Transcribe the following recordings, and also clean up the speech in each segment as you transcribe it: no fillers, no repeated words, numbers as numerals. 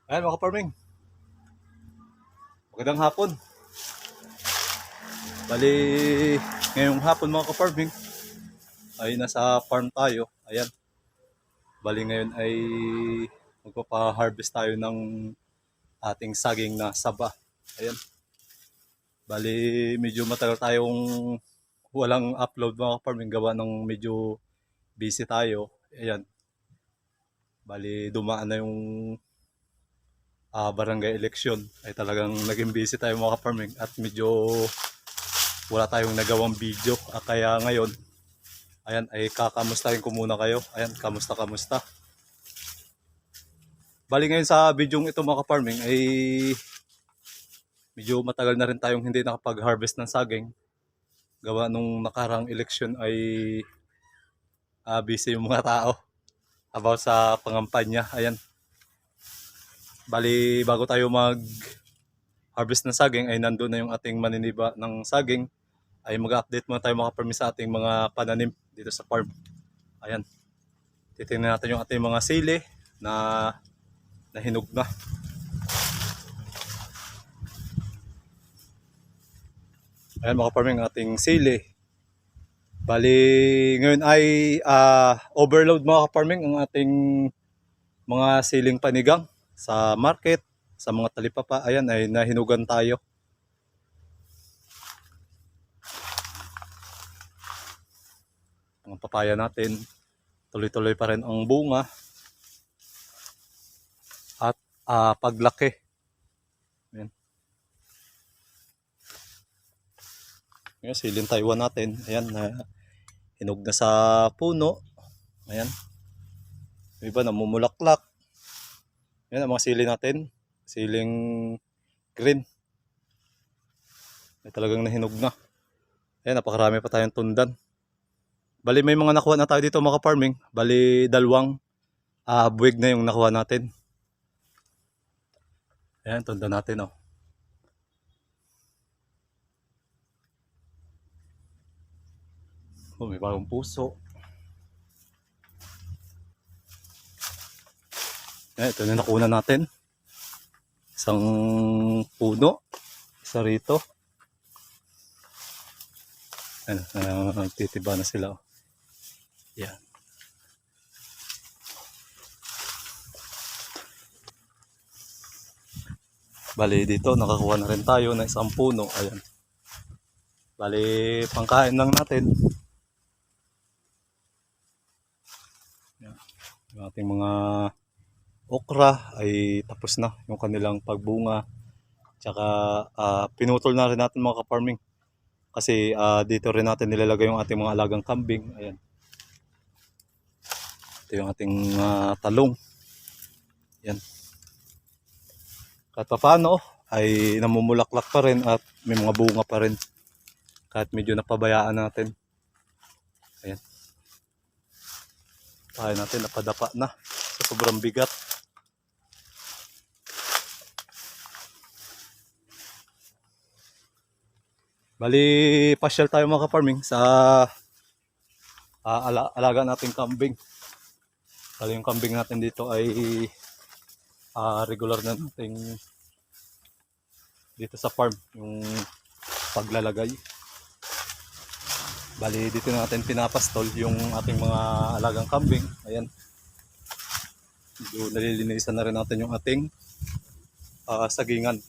Ayan mga ka-farming, magandang hapon. Bali, ngayong hapon mga ka-farming ay nasa farm tayo. Ayan, bali ngayon ay magpapa-harvest tayo ng ating saging na saba. Ayan, bali medyo matagal tayong walang upload mga ka-farming gawa ng medyo busy tayo. Ayan, bali dumaan na yung barangay election ay talagang naging busy tayo mga ka-farming at medyo wala tayong nagawang video. Kaya ngayon, ayan, ay kakamustahin ko muna kayo. Ayan, kamusta. Bali ngayon sa video ito mga ka-farming ay medyo matagal na rin tayong hindi nakapag-harvest ng saging. Gawa nung nakarang election ay busy yung mga tao about sa pangampanya. Ayan, bali bago tayo mag-harvest ng saging ay nandun na yung ating maniniba ng saging. Ay mag-update muna tayo mga ka-farming sa ating mga pananim dito sa farm. Ayan, titingnan natin yung ating mga sili na nahinog na. Ayan mga farming, ating sili. Bali, ngayon ay overload mga farming ang ating mga siling panigang sa market, sa mga talipapa. Ayan, ay nahinugan tayo. Ang papaya natin, tuloy-tuloy pa rin ang bunga at paglaki. Ayan. Ngayon, siling Taiwan natin. Ayan, hinog na sa puno. Ayan. Yung iba namumulaklak. Ayan ang mga sili natin. Siling green. Ay talagang nahinog na. Ayan, napakarami pa tayong tundan. Bali may mga nakuha na tayo dito mga farming. Bali dalawang buwig na yung nakuha natin. Ayan, tundan natin oh. Oh, may bagong puso. Ayan, ito na nakuha natin. Isang puno. Isa rito. Ayan, nagtitiba na sila oh. Ayan. Bali dito nakakuha na rin tayo ng isang puno. Ayan. Bali pangkain lang natin. Ayan. Yung ating mga okra ay tapos na yung kanilang pagbunga. Tsaka pinutol na rin natin mga ka-farming. Kasi dito rin natin nilalagay yung ating mga alagang kambing. Ayan. Ito yung ating talong. Ayan. Kahit pa paano ay namumulaklak pa rin at may mga bunga pa rin. Kahit medyo napabayaan natin. Ayan. Kaya natin napadapa na sa sobrang bigat. Bali, pasyal tayo mga ka-farming sa alaga nating kambing. Bali yung kambing natin dito ay regular na nating dito sa farm yung paglalagay. Bali dito natin pinapastol yung ating mga alagang kambing. Ayan. Medyo nalilinisan na rin natin yung ating sagingan.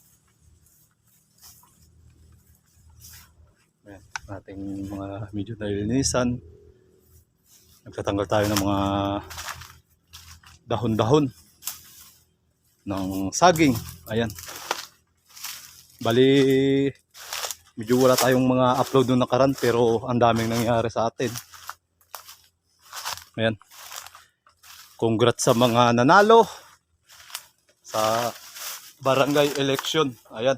Ayan, ating mga medyo nalilinisan. Nagtatanggal tayo ng mga dahon-dahon ng saging. Ayan. Bali medyo wala tayong mga upload nung nakaraan pero ang daming nangyari sa atin. Ayan. Congrats sa mga nanalo sa barangay election. Ayan.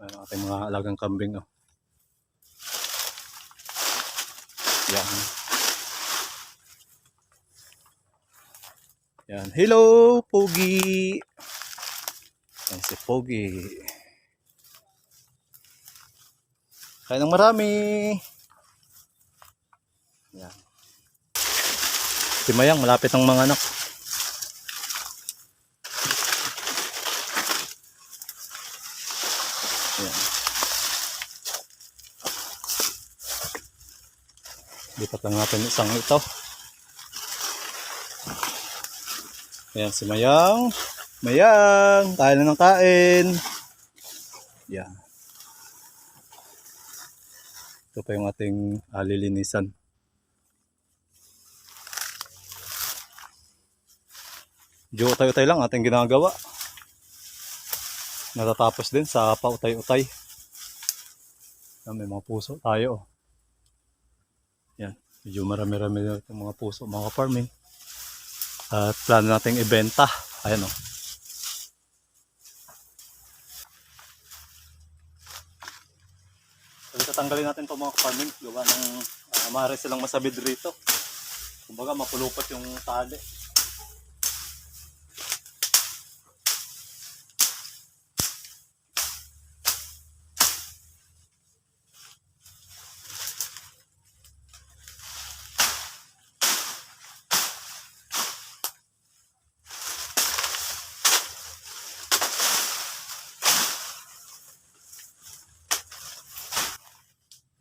Ayan ang ating mga alagang kambing. Oh. Yan. Yan. Hello, Pogi. Yan si Pogi. Kaya ng marami. Yan. Si Mayang, malapit ang mga anak. Ayan. Lipat lang natin isang ito. Ayan si Mayang. Mayang, kain na ng kain. Ayan. Ito pa yung ating lilinisan. Diyo utay-utay lang ating ginagawa. Natatapos din sa pautay-utay. May mga puso tayo. Yan. Medyo marami-rami na itong mga puso, mga farming. At plano nating ibenta. Ayan o. So, tatanggalin natin itong mga farming. Gawa ng maaari silang masabid rito. Kumbaga mapulupot yung tali.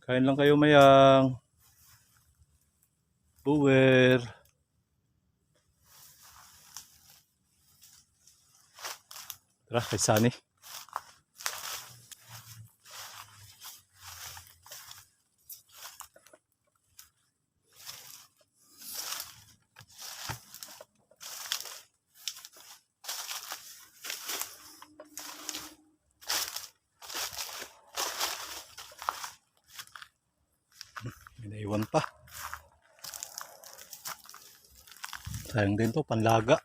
Kain lang kayo, Mayang. Buwer. Tara, kay Sunny. May naiwan pa. Sayang din to, panlaga.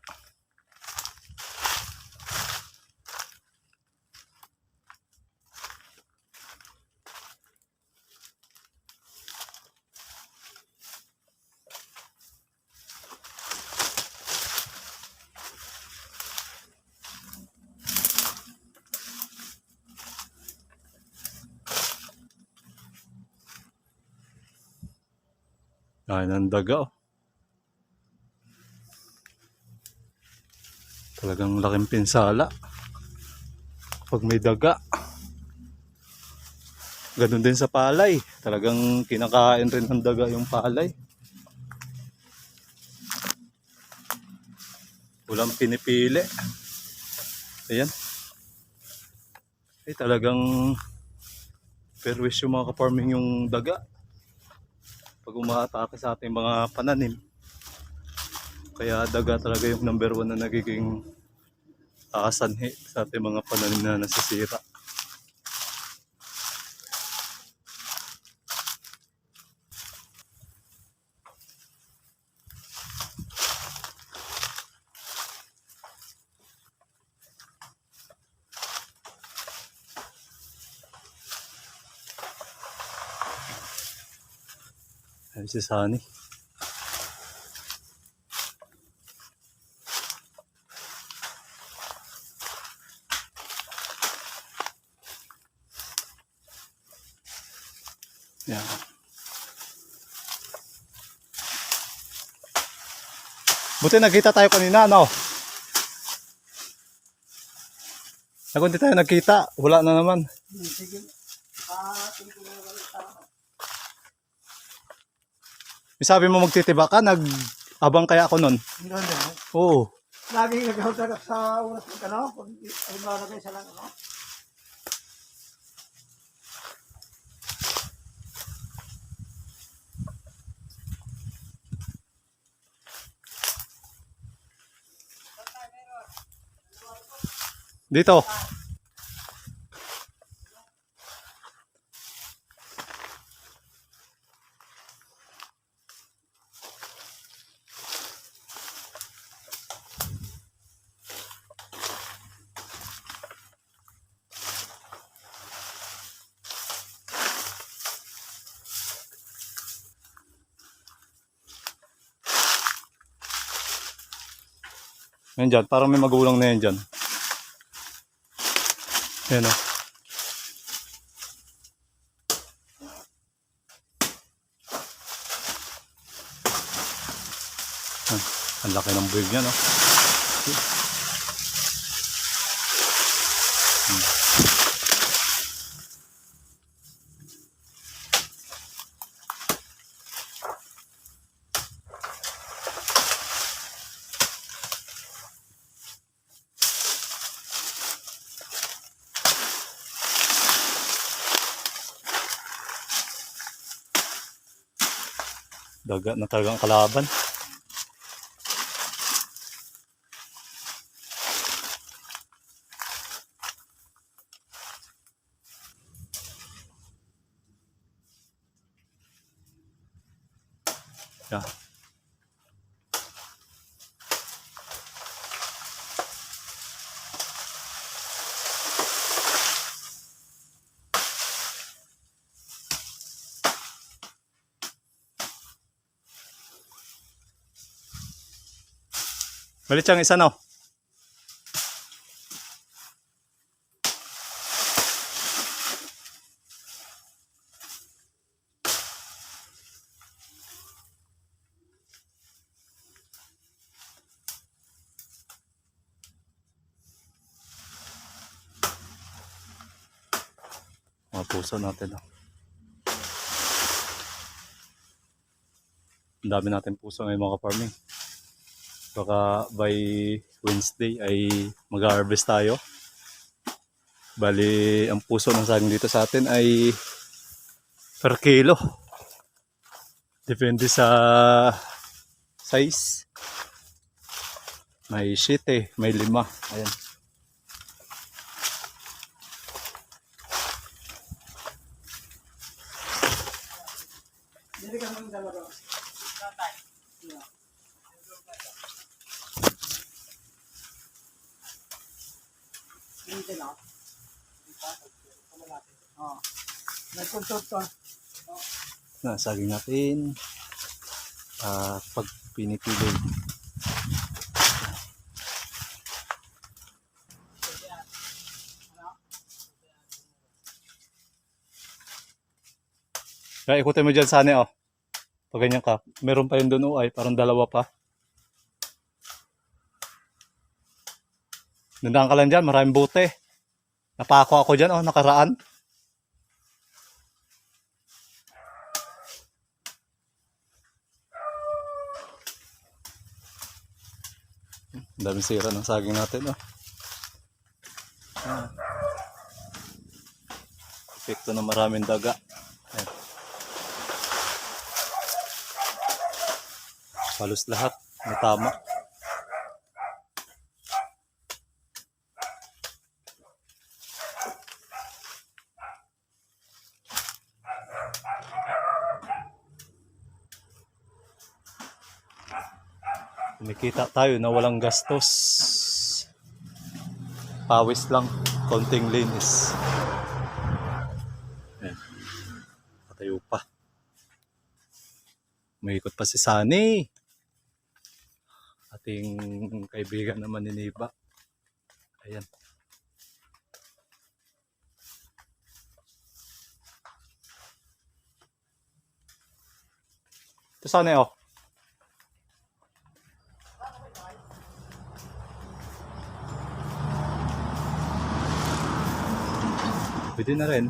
Ay, ng daga oh. Talagang laking pinsala pag may daga. Ganun din sa palay. Talagang kinakain rin ng daga yung palay. Walang pinipili. Ayan. Ay, talagang perwish yung mga ka-farming yung daga. Pag umaatake sa ating mga pananim. Kaya daga talaga yung number 1 na nagiging sanhi sa ating mga pananim na nasisira. Ayan si Sunny. Yan. Buti nagkita tayo kanina, no? Kung di tayo nagkita, wala na naman. Sige. Sabi mo magtitiba ka, nag-abang kaya ako nun. Hindi. Oo. Laging naghahanap sa oras ng kanaw. Pag nalagay sa lang, ano? Dito. Yan dyan, parang may magulang na yan dyan. Yan o. Ang laki ng buwig niya, no? Dagat na talagang kalaban. Yeah. Malit siyang isa, no? Mga puso natin, no? Ang dami natin puso ngayon mga farming. Baka by Wednesday ay mag-harvest tayo. Bali, ang puso ng saging dito sa atin ay per kilo. Depende sa size. May 7, may 5. Ayan. Hindi ka mong dalawa. Hindi na. Oh. Nag-consult ka. Na, saging natin. Pag pinipili. Kaya ikutin mo dyan sana, oh. Pag ganyan ka. Meron pa yun doon, oh, ay parang 2 pa. Nandaan ka lang dyan, maraming bote. Napako ako dyan, oh, nakaraan. Ang daming sira ng saging natin, oh. Epekto ng maraming daga. Ayan. Halos lahat na tama. Kumikita tayo na walang gastos. Pawis lang, konting linis. Ayan. Patayo pa. May ikot pa si Sunny. Ating kaibigan naman ni Niba. Ayan. Ito Sunny, oh. Pwede na rin.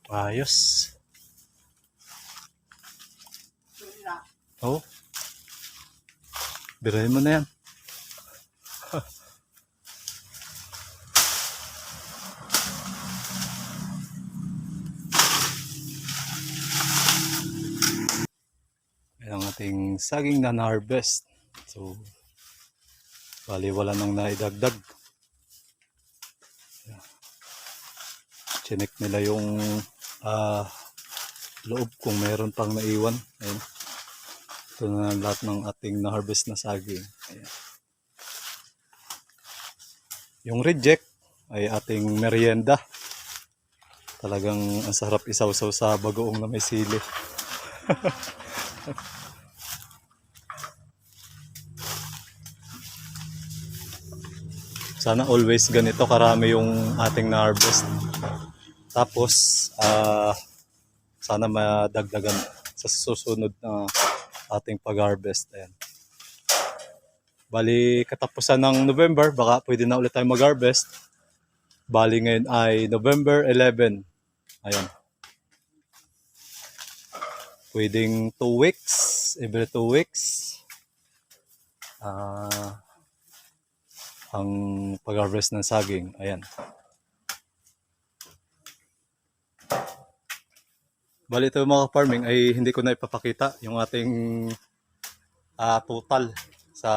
Ayos. Oh. Birahin mo na yan. Yan ang ating saging na na-harvest. So, bali wala nang naidagdag. Chinek nila yung loob kung meron pang naiwan. Ayan. Ito na lahat ng ating na-harvest na saging. Ayan. Yung reject ay ating merienda. Talagang ang sarap isawsaw sa bagoong na may sili. Sana always ganito karami yung ating na-harvest. Tapos, sana madagdagan sa susunod na ating pag-harvest. Ayan. Bali, katapusan ng November, baka pwede na ulit tayo mag-harvest. Bali ngayon ay November 11. Ayan. Pwedeng 2 weeks, every 2 weeks. Ang pag-harvest ng saging. Ayan. Bali ito mga farming ay hindi ko na ipapakita yung ating total sa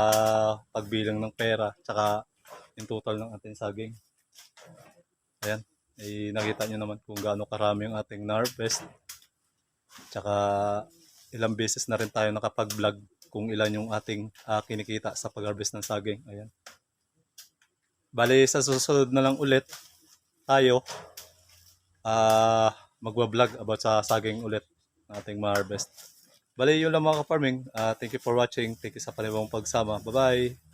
pagbilang ng pera tsaka yung total ng ating saging. Ayan. Ay nakita nyo naman kung gaano karami yung ating na-harvest. Tsaka ilang beses na rin tayo nakapag-vlog kung ilan yung ating kinikita sa pag-harvest ng saging. Ayan. Bali sa susunod na lang ulit tayo magwa-vlog about sa saging ulit na ating ma-harvest. Bali yun lang mga ka-farming. Thank you for watching. Thank you sa panibang pagsama. Bye-bye!